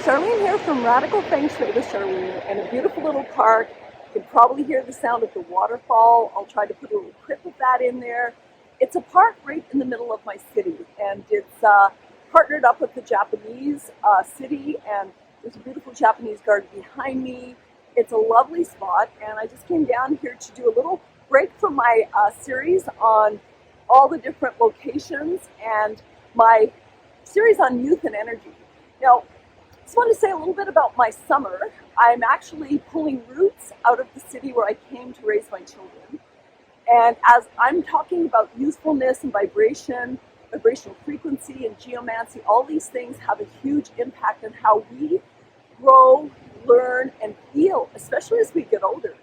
Charlene here from Radical Feng Shui with Charlene in a beautiful little park. You can probably hear the sound of the waterfall. I'll try to put a little clip of that in there. It's a park right in the middle of my city, and it's partnered up with the Japanese city, and there's a beautiful Japanese garden behind me. It's a lovely spot, and I just came down here to do a little break from my series on all the different locations and my series on youth and energy. Now, I just want to say a little bit about my summer. I'm actually pulling roots out of the city where I came to raise my children. And as I'm talking about youthfulness and vibration, vibrational frequency and geomancy, all these things have a huge impact on how we grow, learn, and feel, especially as we get older.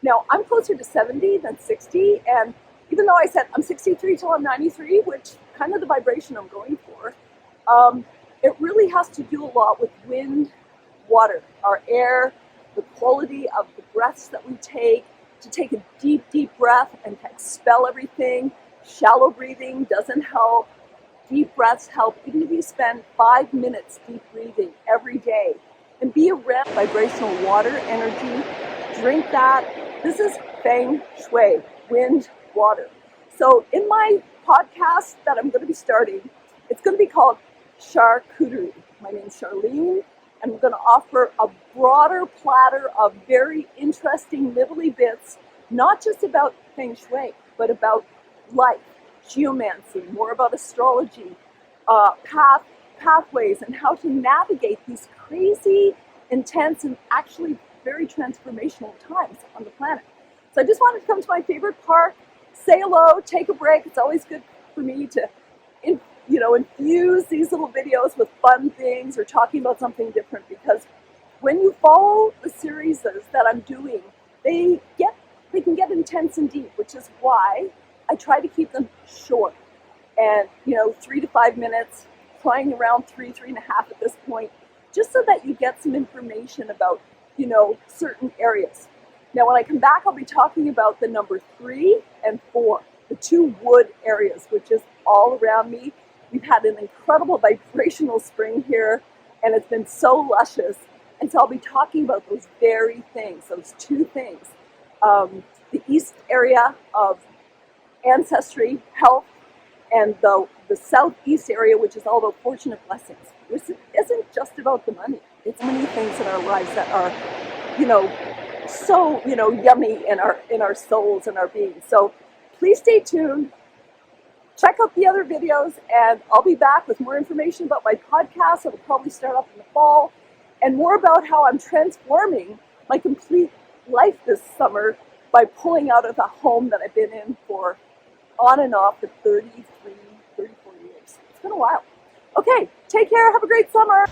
Now, I'm closer to 70 than 60, and even though I said I'm 63 till I'm 93, which kind of the vibration I'm going for, it really has to do a lot with wind, water, our air, the quality of the breaths that we take, to take a deep, deep breath and expel everything. Shallow breathing doesn't help. Deep breaths help. Even if you spend 5 minutes deep breathing every day and be around vibrational water energy, drink that. This is Feng Shui, wind, water. So in my podcast that I'm going to be starting, it's going to be called Charcuterie. My name's Charlene, and I'm going to offer a broader platter of very interesting nibbly bits, not just about Feng Shui, but about life, geomancy, more about astrology, pathways, and how to navigate these crazy, intense, and actually very transformational times on the planet. So I just wanted to come to my favorite park, say hello, take a break. It's always good for me to infuse these little videos with fun things or talking about something different, because when you follow the series that I'm doing, they can get intense and deep, which is why I try to keep them short and 3 to 5 minutes, playing around 3.5 at this point, just so that you get some information about certain areas. Now, when I come back, I'll be talking about the number 3 and 4, the 2 wood areas, which is all around me. We've had an incredible vibrational spring here, and it's been so luscious. And so I'll be talking about those very things, those 2 things. The east area of ancestry, health, and the southeast area, which is all about fortune and blessings. This isn't just about the money. It's many things in our lives that are, so yummy in our souls and our beings. So please stay tuned. Check out the other videos, and I'll be back with more information about my podcast. It'll probably start up in the fall, and more about how I'm transforming my complete life this summer by pulling out of the home that I've been in for on and off for 34 years. It's been a while. Okay, take care. Have a great summer.